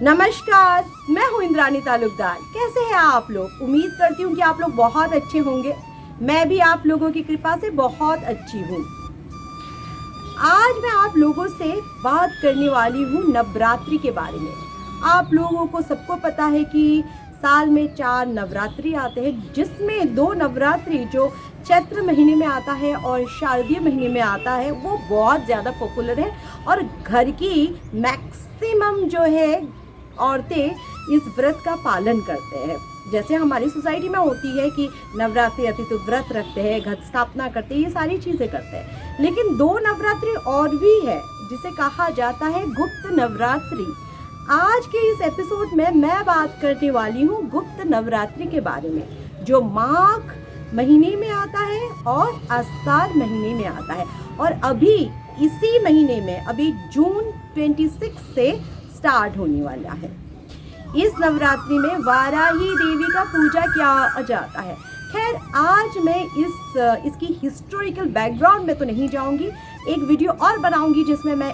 नमस्कार, मैं हूँ इंद्रानी तालुकदार। कैसे हैं आप लोग? उम्मीद करती हूँ कि आप लोग बहुत अच्छे होंगे। मैं भी आप लोगों की कृपा से बहुत अच्छी हूँ। आज मैं आप लोगों से बात करने वाली हूँ नवरात्रि के बारे में। आप लोगों को सबको पता है कि साल में 4 नवरात्रि आते हैं, जिसमें 2 नवरात्रि जो चैत्र महीने में आता है और शारदीय महीने में आता है वो बहुत ज़्यादा पॉपुलर है और घर की मैक्सिमम जो है औरतें इस व्रत का पालन करते हैं। जैसे हमारी सोसाइटी में होती है कि नवरात्रि आती तो व्रत रखते हैं, घट स्थापना करते हैं, ये सारी चीज़ें करते हैं। लेकिन 2 नवरात्रि और भी है जिसे कहा जाता है गुप्त नवरात्रि। आज के इस एपिसोड में मैं बात करने वाली हूँ गुप्त नवरात्रि के बारे में, जो माघ महीने में आता है और आषाढ़ महीने में आता है। और अभी इसी महीने में अभी जून 26 से स्टार्ट होने वाला है। इस नवरात्रि में वाराही देवी का पूजा किया जाता है। खैर, आज मैं इसकी हिस्टोरिकल बैकग्राउंड में तो नहीं जाऊंगी। एक वीडियो और बनाऊंगी जिसमें मैं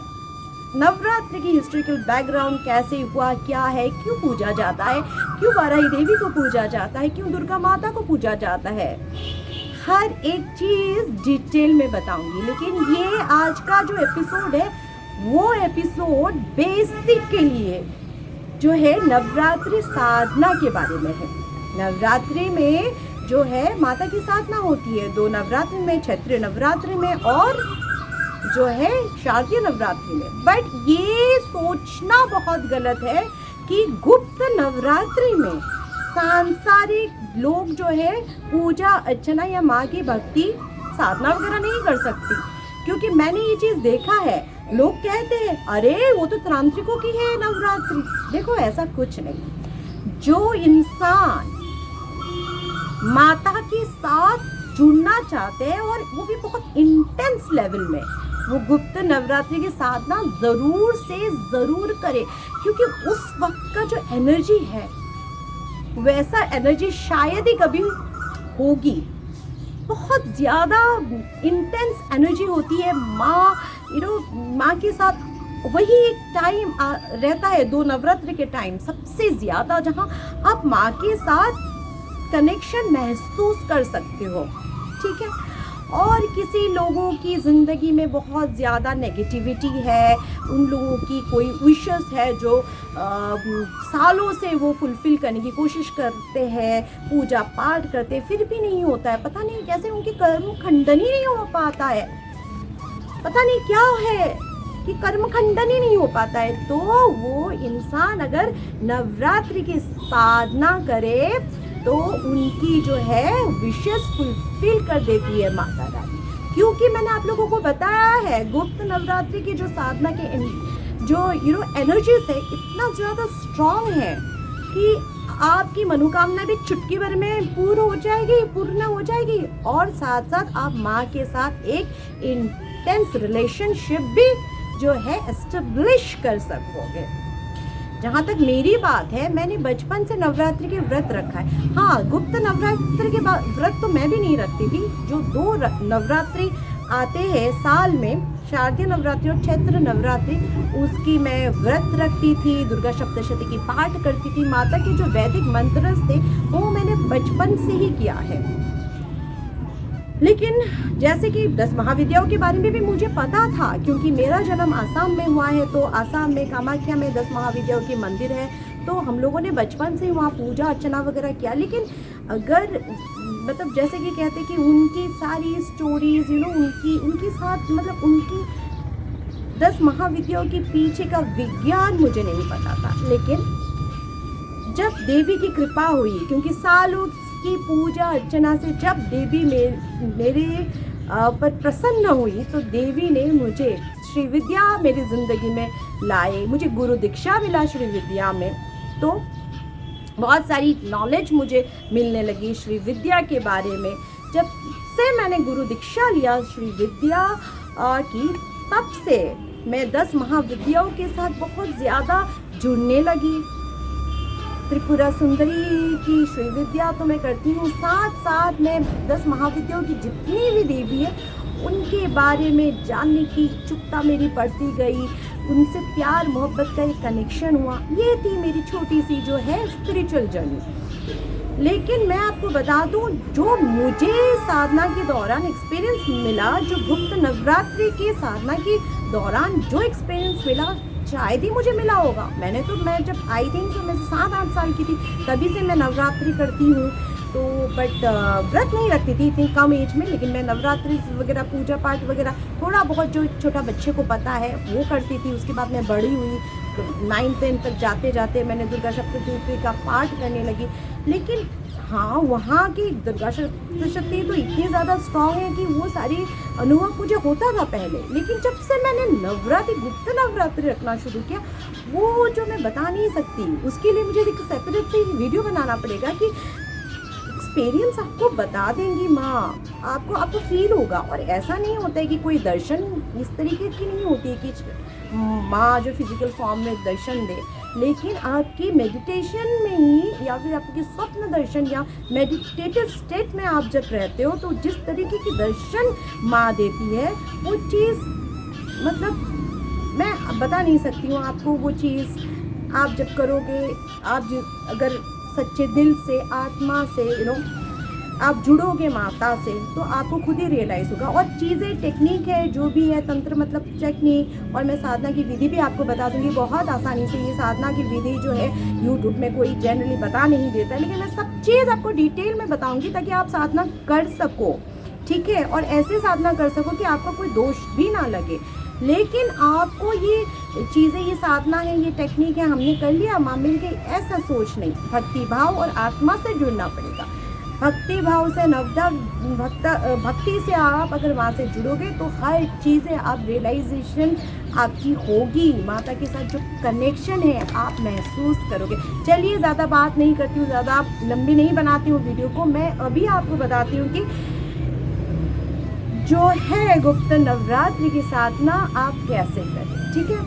नवरात्रि की हिस्टोरिकल बैकग्राउंड कैसे हुआ, क्या है, क्यों पूजा जाता है, क्यों वाराही देवी को पूजा जाता है, क्यों दुर्गा माता को पूजा जाता है, हर एक चीज़ डिटेल में बताऊंगी। लेकिन ये आज का जो एपिसोड है वो एपिसोड बेसिक के लिए जो है नवरात्रि साधना के बारे में है। नवरात्रि में जो है माता की साधना होती है 2 नवरात्रि में, चैत्र नवरात्रि में और जो है शारदीय नवरात्रि में। बट ये सोचना बहुत गलत है कि गुप्त नवरात्रि में सांसारिक लोग जो है पूजा अर्चना या माँ की भक्ति साधना वगैरह नहीं कर सकती। क्योंकि मैंने ये चीज़ देखा है, लोग कहते हैं अरे वो तो तांत्रिकों की है नवरात्रि। देखो, ऐसा कुछ नहीं। जो इंसान माता के साथ जुड़ना चाहते हैं और वो भी बहुत इंटेंस लेवल में, वो गुप्त नवरात्रि की साधना ज़रूर से ज़रूर करे। क्योंकि उस वक्त का जो एनर्जी है वैसा एनर्जी शायद ही कभी होगी। बहुत ज़्यादा इंटेंस एनर्जी होती है माँ माँ के साथ। वही एक टाइम रहता है 2 नवरात्रि के टाइम सबसे ज़्यादा, जहाँ आप माँ के साथ कनेक्शन महसूस कर सकते हो। ठीक है। और किसी लोगों की ज़िंदगी में बहुत ज़्यादा नेगेटिविटी है, उन लोगों की कोई विशेस है जो सालों से वो फुलफ़िल करने की कोशिश करते हैं, पूजा पाठ करते हैं, फिर भी नहीं होता है। पता नहीं कैसे उनकी कर्म खंडन ही नहीं हो पाता है। पता नहीं क्या है कि कर्म खंडन ही नहीं हो पाता है। तो वो इंसान अगर नवरात्रि की साधना करे तो उनकी जो है विशेष फुलफिल कर देती है माता रानी। क्योंकि मैंने आप लोगों को बताया है गुप्त नवरात्रि की जो साधना के जो एनर्जीज है इतना ज़्यादा स्ट्रॉन्ग है कि आपकी मनोकामना भी चुटकी भर में पूर्ण हो जाएगी और साथ साथ आप माँ के साथ एक इंटेंस रिलेशनशिप भी जो है एस्टेब्लिश कर सकोगे। जहाँ तक मेरी बात है, मैंने बचपन से नवरात्रि के व्रत रखा है। हाँ, गुप्त नवरात्रि के व्रत तो मैं भी नहीं रखती थी। जो 2 नवरात्रि आते हैं साल में, शारदीय नवरात्रि और चैत्र नवरात्रि, उसकी मैं व्रत रखती थी, दुर्गा सप्तशती की पाठ करती थी। माता के जो वैदिक मंत्र थे वो मैंने बचपन से ही किया है। लेकिन जैसे कि 10 महाविद्याओं के बारे में भी मुझे पता था, क्योंकि मेरा जन्म आसाम में हुआ है। तो आसाम में कामाख्या में 10 महाविद्याओं की मंदिर है। तो हम लोगों ने बचपन से वहाँ पूजा अर्चना वगैरह किया। लेकिन अगर मतलब जैसे कि कहते कि उनकी सारी स्टोरीज उनकी साथ मतलब उनकी 10 महाविद्याओं के पीछे का विज्ञान मुझे नहीं पता था। लेकिन जब देवी की कृपा हुई, क्योंकि सालों की पूजा अर्चना से जब देवी मेरे पर प्रसन्न हुई, तो देवी ने मुझे श्री विद्या मेरी ज़िंदगी में लाए। मुझे गुरु दीक्षा मिला श्री विद्या में। तो बहुत सारी नॉलेज मुझे मिलने लगी श्री विद्या के बारे में। जब से मैंने गुरु दीक्षा लिया श्री विद्या की, तब से मैं 10 महाविद्याओं के साथ बहुत ज़्यादा जुड़ने लगी। त्रिपुरा सुंदरी की श्री विद्या तो मैं करती हूँ, साथ साथ में 10 महाविद्याओं की जितनी भी देवी है उनके बारे में जानने की इच्छुकता मेरी बढ़ती गई। उनसे प्यार मोहब्बत का एक कनेक्शन हुआ। ये थी मेरी छोटी सी जो है स्पिरिचुअल जर्नी। लेकिन मैं आपको बता दूं, जो मुझे साधना के दौरान एक्सपीरियंस मिला, जो गुप्त नवरात्रि के साधना के दौरान जो एक्सपीरियंस मिला, शायद ही मुझे मिला होगा। मैं जब आई थिंक तो मैं 7-8 साल की थी, तभी से मैं नवरात्रि करती हूँ। तो बट व्रत नहीं रखती थी इतनी कम एज में, लेकिन मैं नवरात्रि वगैरह पूजा पाठ वगैरह थोड़ा बहुत जो छोटा बच्चे को पता है वो करती थी। उसके बाद मैं बड़ी हुई, 9-10 तक जाते जाते मैंने दुर्गा सप्तशती का पाठ करने लगी। लेकिन हाँ, वहाँ की दुर्गा सप्तशती तो इतनी ज़्यादा स्ट्रॉन्ग है कि वो सारी अनुभव मुझे होता था पहले। लेकिन जब से मैंने नवरात्रि, गुप्त नवरात्रि रखना शुरू किया, वो जो मैं बता नहीं सकती, उसके लिए मुझे एक सेपरेट से वीडियो बनाना पड़ेगा कि एक्सपीरियंस आपको बता देंगी माँ, आपको फील होगा। और ऐसा नहीं होता है कि कोई दर्शन इस तरीके की नहीं होती है कि माँ जो फिजिकल फॉर्म में दर्शन दे, लेकिन आपकी मेडिटेशन में ही या फिर आपके स्वप्न दर्शन या मेडिटेटिव स्टेट में आप जब रहते हो, तो जिस तरीके की दर्शन माँ देती है, वो चीज़ मतलब मैं बता नहीं सकती हूँ आपको। वो चीज़ आप जब करोगे, अगर सच्चे दिल से, आत्मा से आप जुड़ोगे माता से, तो आपको खुद ही रियलाइज़ होगा। और चीज़ें, टेक्निक है जो भी है, तंत्र मतलब टेक्निक, और मैं साधना की विधि भी आपको बता दूंगी बहुत आसानी से। ये साधना की विधि जो है यूट्यूब में कोई जनरली बता नहीं देता, लेकिन मैं सब चीज़ आपको डिटेल में बताऊंगी ताकि आप साधना कर सको, ठीक है। और ऐसे साधना कर सको कि आपका कोई दोष भी ना लगे। लेकिन आपको ये चीज़ें, ये साधना है, ये टेक्निक है, हमने कर लिया, माँ मिल गई, ऐसा सोच नहीं। भक्ति भाव और आत्मा से जुड़ना पड़ेगा। भक्ति भाव से, भक्ति से आप अगर वहाँ से जुड़ोगे तो हर चीज़ें आप रियलाइजेशन आपकी होगी। माता के साथ जो कनेक्शन है आप महसूस करोगे। चलिए, ज़्यादा बात नहीं करती हूँ, ज़्यादा लंबी नहीं बनाती हूँ वीडियो को। मैं अभी आपको बताती हूँ कि जो है गुप्त नवरात्रि की साधना आप कैसे करें, ठीक है।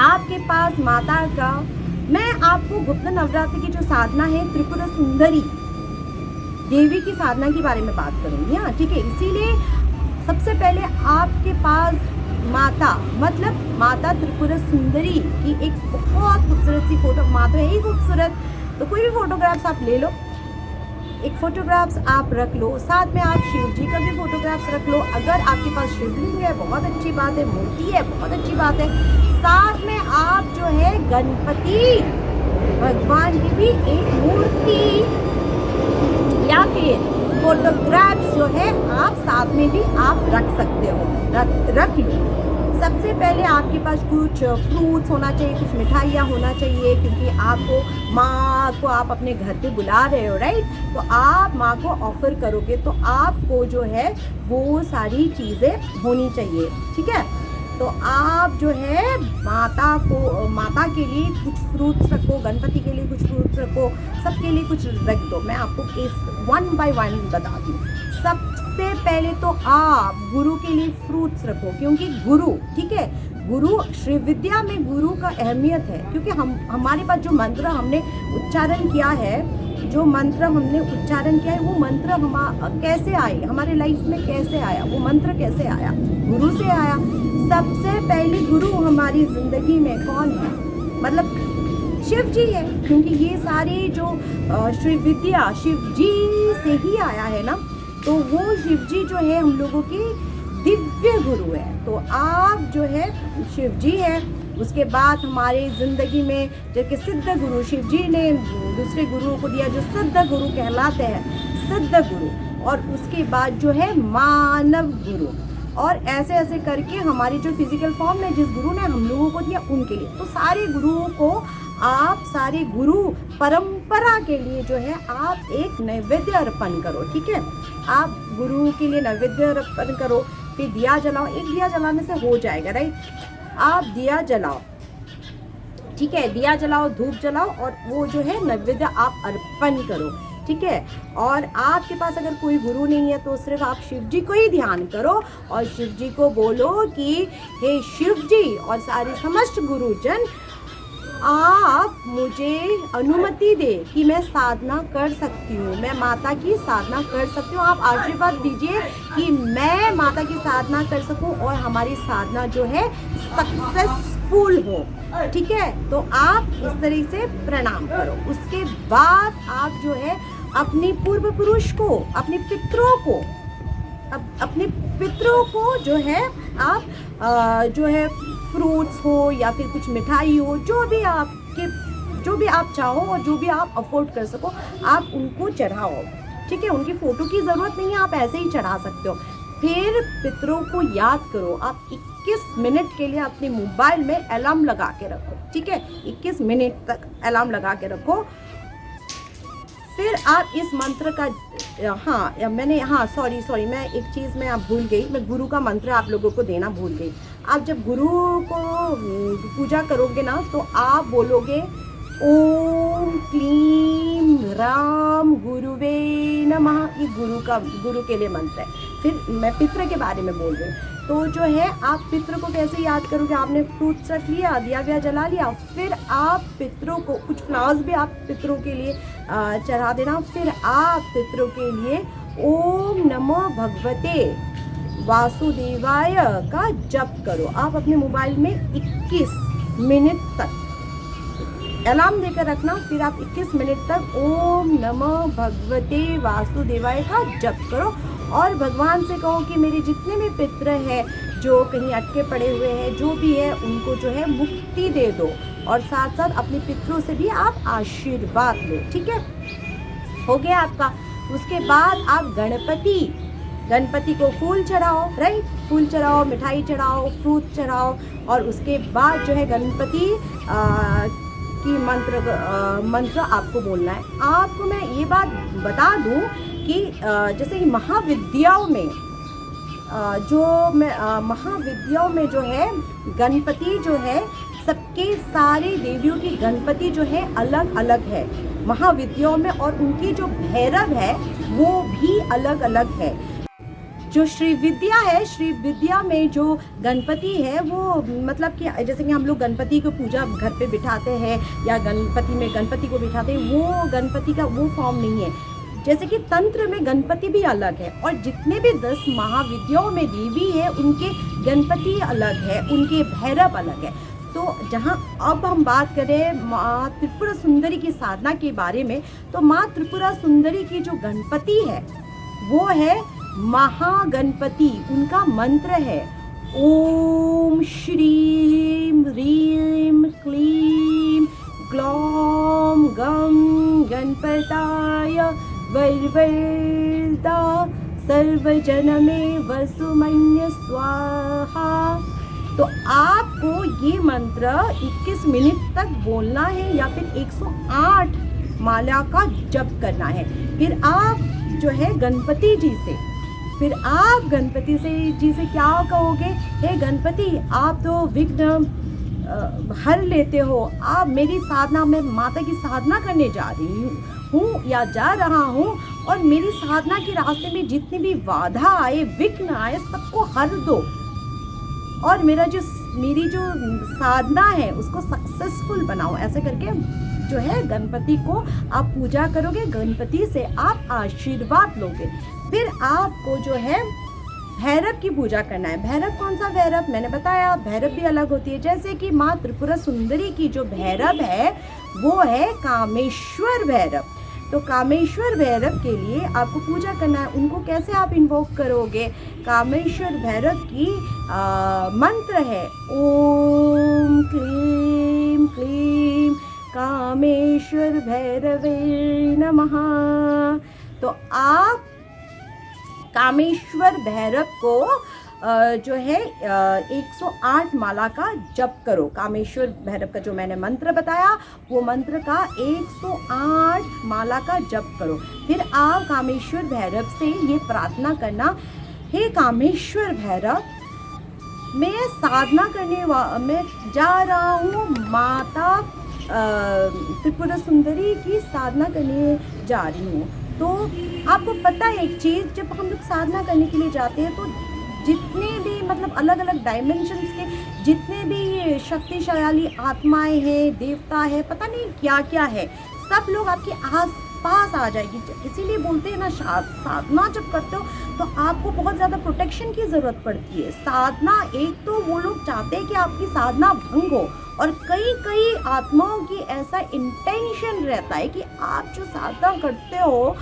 आपके पास माता का, मैं आपको गुप्त नवरात्रि की जो साधना है, त्रिपुर सुंदरी देवी की साधना के बारे में बात करूंगी, हाँ, ठीक है। इसीलिए सबसे पहले आपके पास माता, मतलब माता त्रिपुर सुंदरी की एक बहुत खूबसूरत सी फोटो, माँ तो है ही खूबसूरत, तो कोई भी फोटोग्राफ्स आप ले लो, एक फोटोग्राफ्स आप रख लो। साथ में आप शिव जी का भी फोटोग्राफ्स रख लो। अगर आपके पास शिवलिंग है, बहुत अच्छी बात है, मूर्ति है, बहुत अच्छी बात है। साथ में आप जो है गणपति भगवान की भी एक मूर्ति या फिर फोटोग्राफ्स जो है आप साथ में भी आप रख सकते हो, रख लो। सबसे पहले आपके पास कुछ फ्रूट्स होना चाहिए, कुछ मिठाइयाँ होना चाहिए, क्योंकि आपको माँ को आप अपने घर पे बुला रहे हो, राइट। तो आप माँ को ऑफर करोगे तो आपको जो है वो सारी चीज़ें होनी चाहिए, ठीक है। तो आप जो है माता के लिए कुछ फ्रूट्स रखो, गणपति के लिए कुछ फ्रूट्स रखो, सबके लिए कुछ रख दो। मैं आपको केस 1 by 1 बताती हूँ। सबसे पहले तो आप गुरु के लिए फ्रूट्स रखो, क्योंकि गुरु, ठीक है, गुरु, श्री विद्या में गुरु का अहमियत है। क्योंकि हमारे पास जो मंत्र हमने उच्चारण किया है, वो मंत्र कैसे आए, हमारे लाइफ में कैसे आया, वो मंत्र कैसे आया, गुरु से आया। सबसे पहले गुरु हमारी जिंदगी में कौन है, मतलब शिव जी है, क्योंकि ये सारी जो श्री विद्या शिव जी से ही आया है ना। तो वो शिव जी जो है हम लोगों की दिव्य गुरु है। तो आप जो है शिव जी है। उसके बाद हमारे ज़िंदगी में जबकि सिद्ध गुरु, शिव जी ने दूसरे गुरुओं को दिया जो सिद्ध गुरु कहलाते हैं, सिद्ध गुरु। और उसके बाद जो है मानव गुरु, और ऐसे ऐसे करके हमारी जो फिजिकल फॉर्म में जिस गुरु ने हम लोगों को दिया उनके लिए। तो सारे गुरुओं को आप, सारे गुरु परंपरा के लिए जो है आप एक नैवेद्य अर्पण करो, ठीक है। आप गुरु के लिए नैवेद्य अर्पण करो, फिर दिया जलाओ। एक दिया जलाने से हो जाएगा, राइट। आप दिया जलाओ, ठीक है, दिया जलाओ, धूप जलाओ, और वो जो है नैवेद्य आप अर्पण करो, ठीक है। और आपके पास अगर कोई गुरु नहीं है तो सिर्फ आप शिव जी को ही ध्यान करो और शिव जी को बोलो कि हे शिव जी और सारे समस्त गुरुजन, आप मुझे अनुमति दे कि मैं साधना कर सकती हूँ, मैं माता की साधना कर सकती हूँ। आप आशीर्वाद दीजिए कि मैं माता की साधना कर सकूँ और हमारी साधना जो है सक्सेसफुल हो। ठीक है, तो आप इस तरह से प्रणाम करो। उसके बाद आप जो है अपने पूर्व पुरुष को, अपने पितरों को, अपने पितरों को जो है आप जो है फ्रूट्स हो या फिर कुछ मिठाई हो, जो भी आप चाहो और जो भी आप अफोर्ड कर सको, आप उनको चढ़ाओ। ठीक है, उनकी फ़ोटो की ज़रूरत नहीं है, आप ऐसे ही चढ़ा सकते हो। फिर पितरों को याद करो। आप 21 मिनट के लिए अपने मोबाइल में अलार्म लगा के रखो। ठीक है, 21 मिनट तक अलार्म लगा के रखो। फिर आप इस मंत्र का सॉरी मैं एक चीज़ मैं आप भूल गई, मैं गुरु का मंत्र आप लोगों को देना भूल गई। आप जब गुरु को पूजा करोगे ना, तो आप बोलोगे ओम क्लीम राम गुरुवे नमः। ये गुरु के लिए मंत्र है। फिर मैं पितृ के बारे में बोल रही हूँ। तो जो है आप पितृ को कैसे याद करोगे? आपने फ्रूट्स रख लिया, दिया व्या जला लिया, फिर आप पितरों को कुछ फ्लावर्स भी आप पितरों के लिए चढ़ा देना। फिर आप पितरों के लिए ओम नमो भगवते वासुदेवाय का जप करो। आप अपने मोबाइल में 21 मिनट तक अलार्म देकर रखना। फिर आप 21 मिनट तक ओम नमो भगवते वासुदेवाय का जप करो और भगवान से कहो कि मेरे जितने भी पितृ हैं जो कहीं अटके पड़े हुए हैं, जो भी है, उनको जो है मुक्ति दे दो। और साथ साथ अपने पितरों से भी आप आशीर्वाद लो। ठीक है, हो गया आपका। उसके बाद आप गणपति को फूल चढ़ाओ, राइट? फूल चढ़ाओ, मिठाई चढ़ाओ, फ्रूट चढ़ाओ और उसके बाद जो है गणपति की मंत्र आपको बोलना है। आपको मैं ये बात बता दूं कि जैसे महाविद्याओं में जो है गणपति जो है, सबके सारे देवियों की गणपति जो है अलग अलग है महाविद्याओं में, और उनकी जो भैरव है वो भी अलग अलग है। जो श्री विद्या है, श्री विद्या में जो गणपति है वो मतलब कि जैसे कि हम लोग गणपति को पूजा घर पे बिठाते हैं या गणपति में गणपति को बिठाते हैं, वो गणपति का वो फॉर्म नहीं है। जैसे कि तंत्र में गणपति भी अलग है और जितने भी 10 महाविद्याओं में देवी है उनके गणपति अलग है, उनके भैरव अलग है। तो जहाँ अब हम बात करें माँ त्रिपुरा सुंदरी की साधना के बारे में, तो माँ त्रिपुरा सुंदरी की जो गणपति है वो है महागणपति। उनका मंत्र है ओम श्रीम ह्रीम क्लीम ग्लौम गम गणपताय वरवरदा सर्वजनमे वसुमन्य स्वाहा। तो आपको ये मंत्र 21 मिनट तक बोलना है या फिर 108 माला का जप करना है। फिर आप जो है गणपति जी से क्या कहोगे? हे गणपति, आप तो विघ्न हर लेते हो। आप मेरी साधना में माता की साधना करने जा रही हूँ या जा रहा हूँ, और मेरी साधना के रास्ते में जितनी भी बाधा आए, विघ्न आए, सबको हर दो और मेरी जो साधना है उसको सक्सेसफुल बनाओ। ऐसे करके जो है गणपति को आप पूजा करोगे, गणपति से आप आशीर्वाद लोगे। फिर आपको जो है भैरव की पूजा करना है। भैरव कौन सा भैरव? मैंने बताया भैरव भी अलग होती है। जैसे कि माँ त्रिपुरा सुंदरी की जो भैरव है वो है कामेश्वर भैरव। तो कामेश्वर भैरव के लिए आपको पूजा करना है। उनको कैसे आप इन्वोक करोगे? कामेश्वर भैरव की मंत्र है ओम क्लीम क्लीम कामेश्वर भैरवे नमः। तो आप कामेश्वर भैरव को जो है 108 माला का जप करो। कामेश्वर भैरव का जो मैंने मंत्र बताया वो मंत्र का 108 माला का जप करो। फिर आप कामेश्वर भैरव से ये प्रार्थना करना, हे कामेश्वर भैरव, मैं साधना करने मैं जा रहा हूँ, माता त्रिपुरा सुंदरी की साधना करने जा रही हूँ। तो आपको पता है एक चीज़, जब हम लोग साधना करने के लिए जाते हैं तो जितने भी मतलब अलग अलग डायमेंशंस के जितने भी शक्तिशाली आत्माएं हैं, देवता है, पता नहीं क्या क्या है, सब लोग आपके आस पास आ जाएगी। इसीलिए बोलते हैं ना, साधना जब करते हो तो आपको बहुत ज़्यादा प्रोटेक्शन की ज़रूरत पड़ती है। साधना, एक तो वो लोग चाहते हैं कि आपकी साधना भंग हो, और कई कई आत्माओं की ऐसा इंटेंशन रहता है कि आप जो साधना करते हो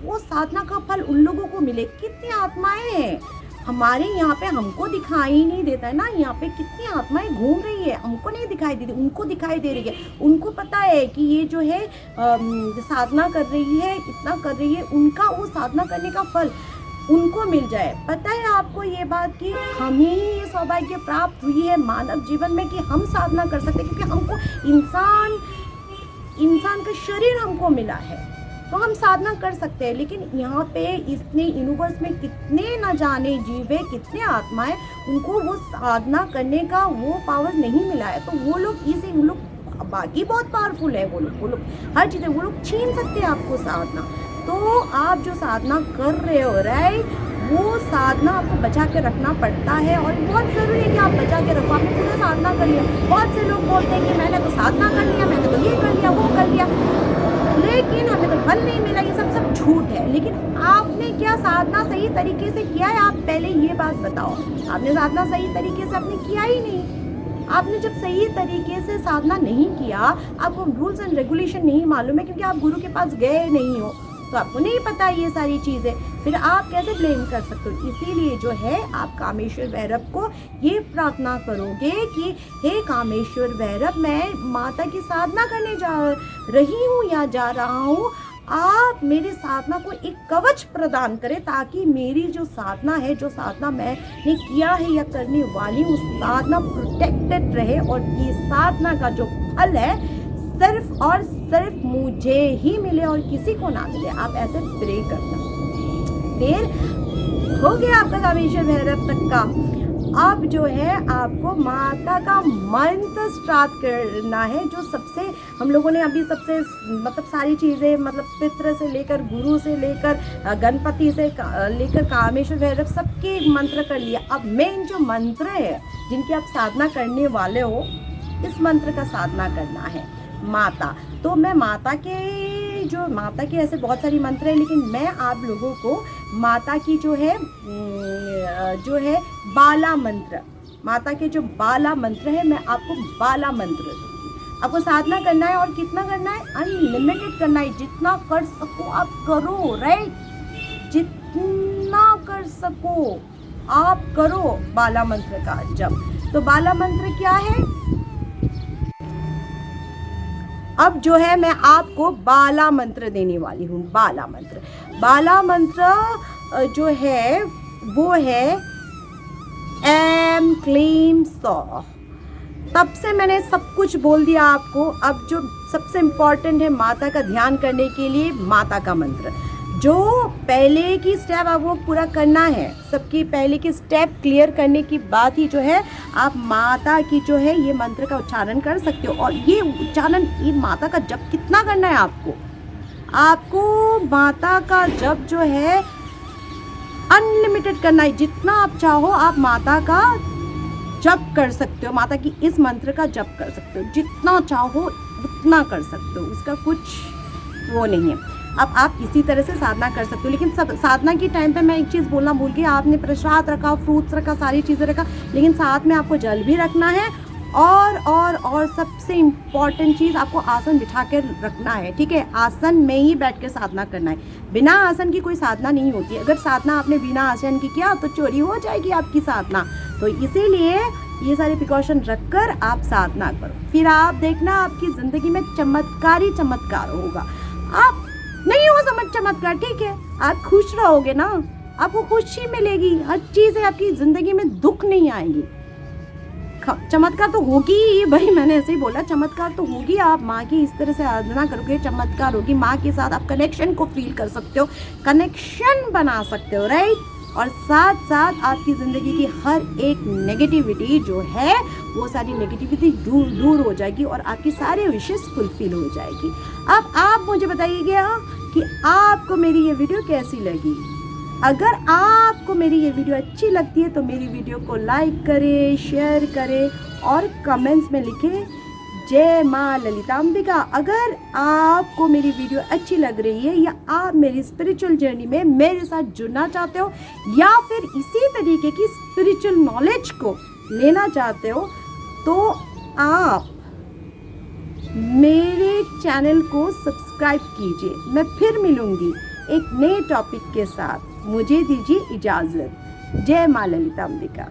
वो साधना का फल उन लोगों को मिले। कितनी आत्माएं हैं हमारे यहाँ पे, हमको दिखाई नहीं देता है ना, यहाँ पे कितनी आत्माएं घूम रही है, हमको नहीं दिखाई देती, उनको दिखाई दे रही है। उनको पता है कि ये जो है साधना कर रही है, इतना कर रही है, उनका वो साधना करने का फल उनको मिल जाए। पता है आपको ये बात कि हमें ही ये सौभाग्य प्राप्त हुई है मानव जीवन में कि हम साधना कर सकते हैं, क्योंकि हमको इंसान का शरीर हमको मिला है, तो हम साधना कर सकते हैं। लेकिन यहाँ पे इतने यूनिवर्स में कितने न जाने जीव है, कितने आत्माएं, उनको वो साधना करने का वो पावर नहीं मिला है। तो वो लोग इसे, वो लोग बाकी बहुत पावरफुल है, वो लोग हर चीज़, वो लोग छीन सकते हैं आपको साधना। तो आप जो साधना कर रहे हो, राइट, वो साधना आपको बचा के रखना पड़ता है, और बहुत ज़रूरी है कि आप बचा के रखो। आपने पूरा साधना कर लिया, बहुत से लोग बोलते हैं कि मैंने तो साधना कर लिया, मैंने तो ये कर लिया, वो कर लिया, लेकिन हमें तो फल नहीं मिला। ये सब झूठ है। लेकिन आपने क्या साधना सही तरीके से किया है? आप पहले ये बात बताओ। आपने साधना सही तरीके से आपने किया ही नहीं। आपने जब सही तरीके से साधना नहीं किया, आपको रूल्स एंड रेगुलेशन नहीं मालूम है, क्योंकि आप गुरु के पास गए नहीं हो, तो आपको नहीं पता ये सारी चीज़ें, फिर आप कैसे ब्लेम कर सकते हो? इसीलिए जो है, आप कामेश्वर भैरव को ये प्रार्थना करोगे कि हे कामेश्वर भैरव, मैं माता की साधना करने जा रही हूँ या जा रहा हूँ, आप मेरी साधना को एक कवच प्रदान करें, ताकि मेरी जो साधना है, जो साधना मैंने किया है या करने वाली हूँ, साधना प्रोटेक्टेड रहे, और ये साधना का जो फल है सिर्फ और सिर्फ मुझे ही मिले और किसी को ना मिले। आप ऐसे प्रे करना। फिर हो गया आपका कामेश्वर भैरव तक का। अब जो है आपको माता का मंत्र स्टार्ट करना है, जो सबसे हम लोगों ने अभी सबसे मतलब सारी चीज़ें, मतलब पितृ से लेकर, गुरु से लेकर, गणपति से लेकर कामेश्वर भैरव, सबके मंत्र कर लिया। अब मेन जो मंत्र है जिनकी आप साधना करने वाले हो, इस मंत्र का साधना करना है माता। तो मैं माता के ऐसे बहुत सारी मंत्र हैं, लेकिन मैं आप लोगों को माता की जो है बाला मंत्र, माता के जो बाला मंत्र है, मैं आपको बाला मंत्र दूँगी। आपको साधना करना है, और कितना करना है? अनलिमिटेड करना है। जितना कर सको आप करो, राइट, जितना कर सको आप करो बाला मंत्र का जप। तो बाला मंत्र क्या है? अब जो है मैं आपको बाला मंत्र देने वाली हूँ। बाला मंत्र जो है वो है ऐम क्लीम सौः। तब से मैंने सब कुछ बोल दिया आपको। अब जो सबसे इम्पॉर्टेंट है माता का ध्यान करने के लिए, माता का मंत्र, जो पहले की स्टेप आप वो पूरा करना है। सबकी पहले की स्टेप क्लियर करने की बाद ही जो है आप माता की जो है ये मंत्र का उच्चारण कर सकते हो। और ये उच्चारण, ये माता का जप कितना करना है आपको माता का जप जो है अनलिमिटेड करना है। जितना आप चाहो आप माता का जप कर सकते हो, माता की इस मंत्र का जप कर सकते हो, जितना चाहो उतना कर सकते हो, उसका कुछ वो नहीं है। अब आप इसी तरह से साधना कर सकते हो। लेकिन सब साधना की टाइम पे मैं एक चीज़ बोलना भूल गई, आपने प्रसाद रखा, फ्रूट्स रखा, सारी चीज़ें रखा, लेकिन साथ में आपको जल भी रखना है। और सबसे इम्पॉर्टेंट चीज़, आपको आसन बिठा कर रखना है, ठीक है? आसन में ही बैठ कर साधना करना है। बिना आसन की कोई साधना नहीं होती। अगर साधना आपने बिना आसन की किया तो चोरी हो जाएगी आपकी साधना। तो इसीलिए ये सारे प्रिकॉशन रखकर आप साधना करो। फिर आप देखना आपकी ज़िंदगी में चमत्कार ही चमत्कार होगा। आप नहीं हो समझ चमत्कार, ठीक है, आप खुश रहोगे ना, आपको खुशी मिलेगी, हर चीज़ें आपकी ज़िंदगी में दुख नहीं आएगी। चमत्कार तो होगी ही भाई, मैंने ऐसे ही बोला, चमत्कार तो होगी। आप माँ की इस तरह से आराधना करोगे, चमत्कार होगी। माँ के साथ आप कनेक्शन को फील कर सकते हो, कनेक्शन बना सकते हो, राइट? और साथ साथ आपकी ज़िंदगी की हर एक नेगेटिविटी जो है वो सारी नेगेटिविटी दूर हो जाएगी और आपकी सारे विशेष फुलफिल हो जाएगी। अब आप मुझे बताइएगा कि आपको मेरी ये वीडियो कैसी लगी। अगर आपको मेरी ये वीडियो अच्छी लगती है तो मेरी वीडियो को लाइक करें, शेयर करें और कमेंट्स में लिखें जय माँ ललितांबिका। अगर आपको मेरी वीडियो अच्छी लग रही है या आप मेरी स्पिरिचुअल जर्नी में मेरे साथ जुड़ना चाहते हो या फिर इसी तरीके की स्पिरिचुअल नॉलेज को लेना चाहते हो तो आप मेरे चैनल को सब्सक्राइब कीजिए। मैं फिर मिलूंगी एक नए टॉपिक के साथ। मुझे दीजिए इजाज़त। जय माँ ललितांबिका।